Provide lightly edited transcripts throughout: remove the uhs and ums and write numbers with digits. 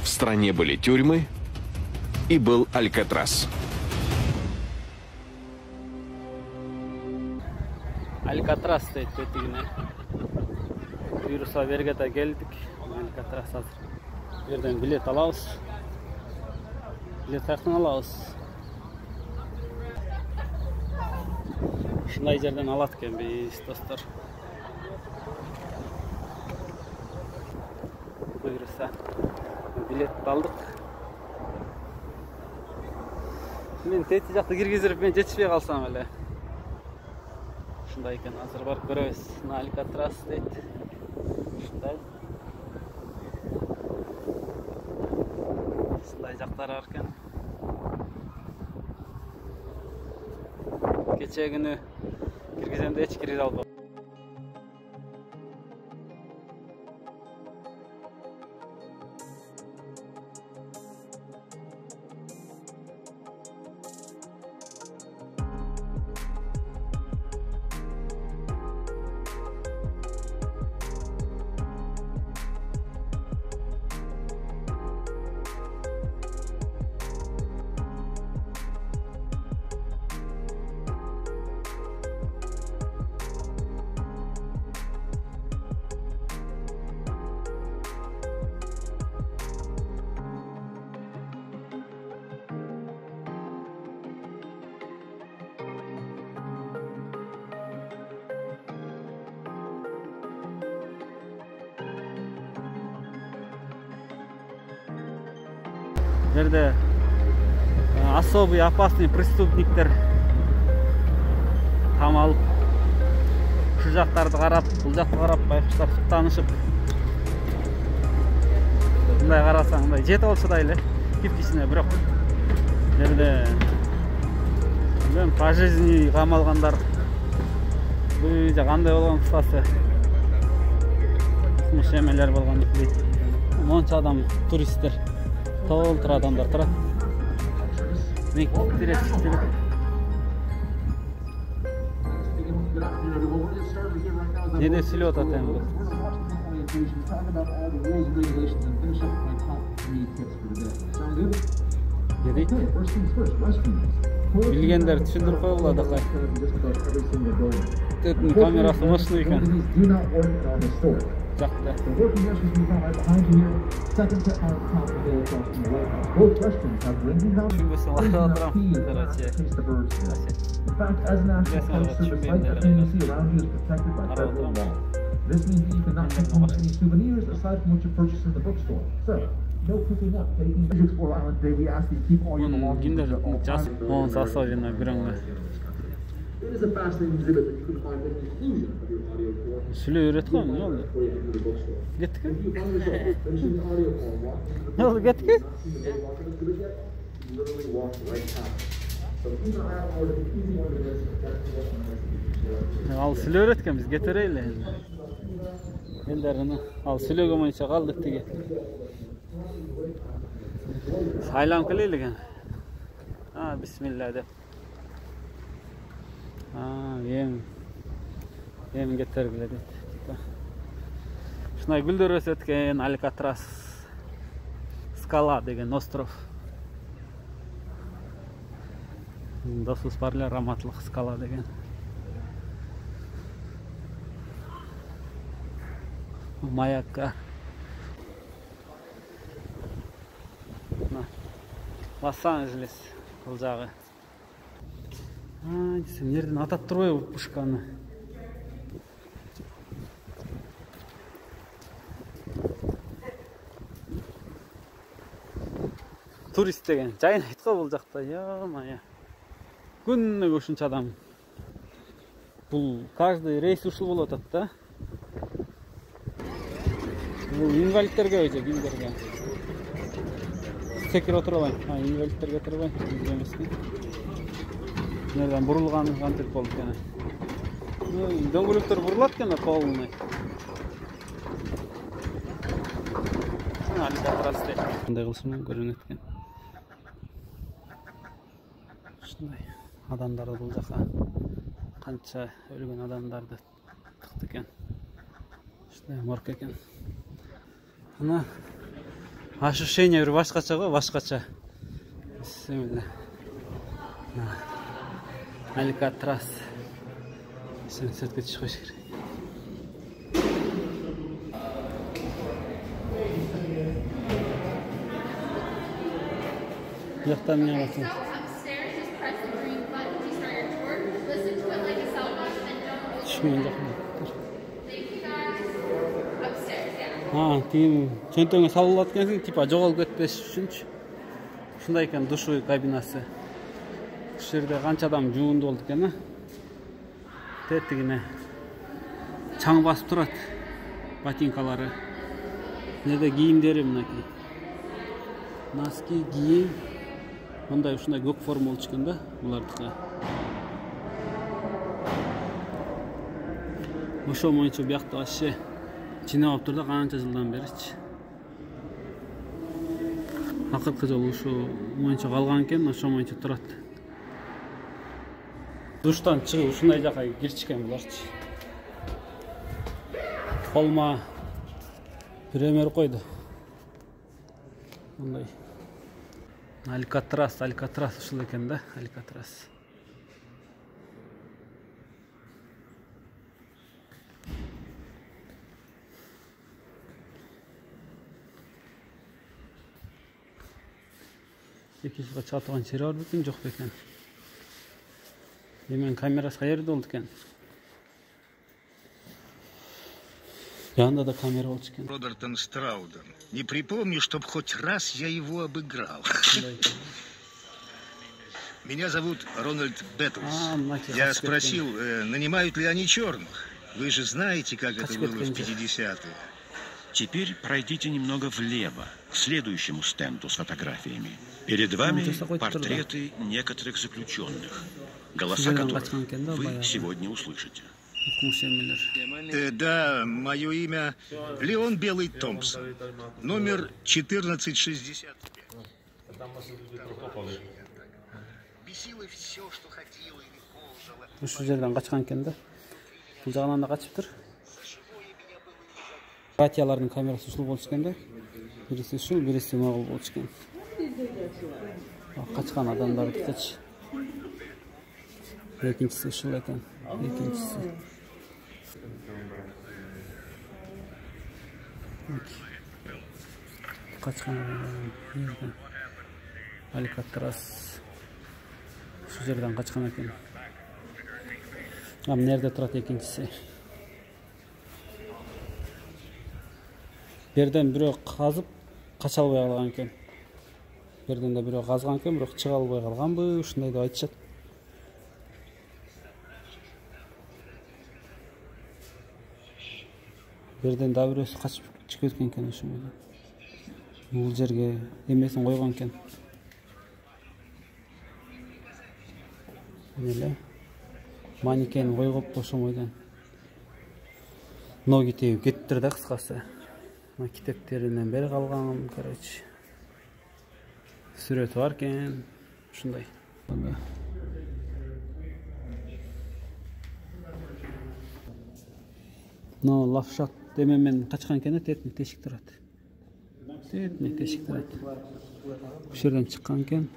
В стране были тюрьмы и был Алькатрас. Алькатрас deyip ötüğüne. Buyursa Berga'da geldik. Alcatraz hazır. Yerden bilet alağız. Bilet hakkını alağız. Şunday yerden alatken biz dostlar. Buyursa bilet aldık. Men teti jakta kirgizdirip men жетишпей kalsam эле. Şunday ekan, hazır barıp көрөбүz. Alcatraz дейт. Şunday. Şunday jaktар бар экен. Keçe günü kirgizemde hiç kiriz aldım. Жерде особый опасный преступниктер камалып, шу жактарды карап, бул жакты карап, байкуштар суктанышып. Мындай карасаң, мындай жетип алышыдай эле кипкичине, бирок жерде пожизненный камалгандар бүйжө кандай болгон кыскасы кылмыш эмелер болгон дейт. Монча адам, туристтер, толтур адамдар турат. Неде сүйлөп атат эми бул? Билгендер түшүндүрүп коюлду адакай. Тетин камерасы мощный экен. Жакта. This means that you cannot take home any souvenirs aside from what you purchase in the bookstore. So, no picking up, taking. As you explore Island today, we ask you to keep all your belongings at all times. It is a fascinating exhibit that you can find the conclusion of your audio tour. Süle öğretmen ne oldu? Gittik mi? Ne oldu, gittik mi? Al süle öğretken biz getireyle. Ellerini al süle gömünçe kaldık diye. Saylam kılıyla gen. Ha bismillah de. Yem getirgiler deydi. Şunay gülдөр өсөт экен, Алькатрас Скала деген остров. Досуз барлар раматлык Скала деген. Маякка. Лос-Анджелес бул жагы. Десем, жерден атап турбайбы пушканы. Турист деген жайын айткан бул жакта, я-мая. Күнүгө ушунча адам. Бул каждый рейс ушул болуп атат да. Бул инвалидтерге өчө, кимдерге. Секир отура алайын. Инвалидтерге турбайын. Nereden burulgan kантип болуп экен. Дөңгөлөктөр бурулат экен полный. Алькатрас дейт. Кандай кылышынан көрүнөт экен. Ушундай адамдар бул жака канча өлгөн адамдарды тыкты экен. Ушундай морг экен. Мына Ощущение bir башкача го, башкача. Bismillah. Alcatraz. Sen sırtı çıkış gerek. Yaktan ne yaptın? Düşmeyecek mi? Ha, tiyim çöntөңө салып аткансың, типа жоголуп кетпеш үчүнчү. Ушундай экен душевой кабинасы. Ушул жерде канча адам жуунду болду экен, а? Тетигине чаң басып турат. Ботинкалары. Жерде кийимдери мынакей. Носки, кийим. Мындай ушундай көк форма болчу экен да, булардыкы. Ошол боюнча биякта вообще жинап тур да канча жылдан беричи. Акыркы жолу ушу боюнча калган экен, ошол боюнча турат. Душтан чыгып ушундай жака киришкен буларчы. Колума премьер койду. Мындай. Алькатрас ушул экен да, Алькатрас. Экинчи чыга турган жери бар бекен, жок бекен. Мен камерасы каерде болду экен? Янда да камера болчу экен. Робертом Страудом. Не припомню, чтоб хоть раз я его обыграл. Меня зовут Рональд Бэтлс. Я спросил, нанимают ли они черных. Вы же знаете, как это было в 50-е. Теперь пройдите немного влево, к следующему стенду с фотографиями. Перед вами портреты некоторых заключенных, голоса которых вы сегодня услышите. Да, мое имя Леон Белый Томпсон, номер 1465. Бесило все, что ходило или ползало. Ушул жерден качкан экен да. Бул жагынан да качыптыр. Братьялардын камерасы ушул болчу экен да. Бириси ушул, бириси могул болчу экен. Качкан адамдардыкычы. Экинчиси ушул экен. Экинчиси. Качкан адамдар. Алькатрас. Ушул жерден качкан экен. Ам нерде турат экинчиси? Берден бирөө казып кача албай калган экен. Берден да бирөө казган экен, бирок чыга албай калганбы, ушундай деп айтышат. Берден да бирөөсү качып чыгып кеткен экен ошол менен. Бул жерге эмесин койгон экен. Эле манекен койгоп ошомойдон ноги тебип кетиптир да, кыскасы. Китептеринен бери калган, короче. Сүрөтү бар экен, ушундай. Но лавшат деменен качкан экен, тетник тешик турат. Тетник тешик турат. Ушул жерден чыккан экен.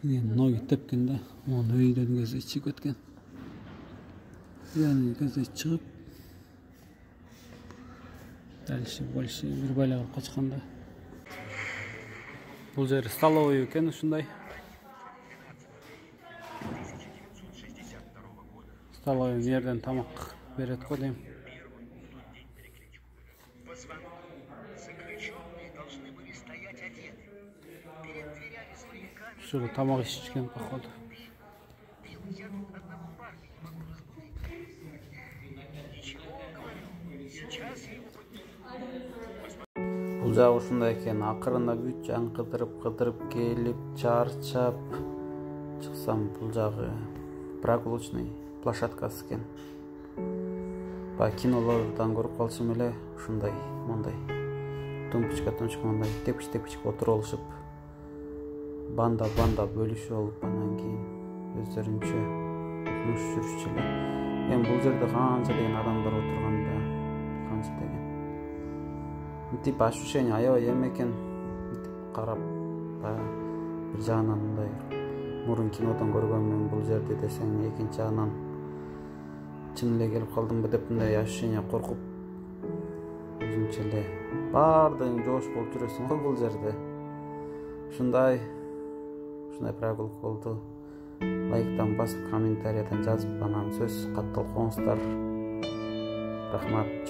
Ноги тепкен да, оны өйдөн көзү чыгып кеткен. Yani көзү чыгып дальше больше бир байлар качканда. Бул жер столовый экен, ушундай. Столовый жерден тамак берет го дейм. Ушул тамак ичкен походу. Бул жагы ушундай экен, акырында бүт жан кыдырып келип, чарчап чыксам, бул жагы прогулочный площадкасы экен. Ба кинолордон көрүп калсам эле ушундай, мондай тумпочка мондай тепич отуруп алышып, банда бөлүшүп алып, андан кийин өздөрүнчө муш жүрүшчү эле. Эми бул жерде канча деген адамдар отурганда, канча деген тип ощущение аябай эме экен, карап бир жагынан мындай мурун кинодон көргөнмүн бул жерди десең, экинчи жагынан чын эле келип калдымбы деп мындай ощущение, коркуп өзүңчө эле баардыгың жоош болуп жүрөсүң го бул жерде. Ушундай прогулка болду. Лайктан басып, комментариядан жазып, анан сөз катталып коңуздар. Рахмат.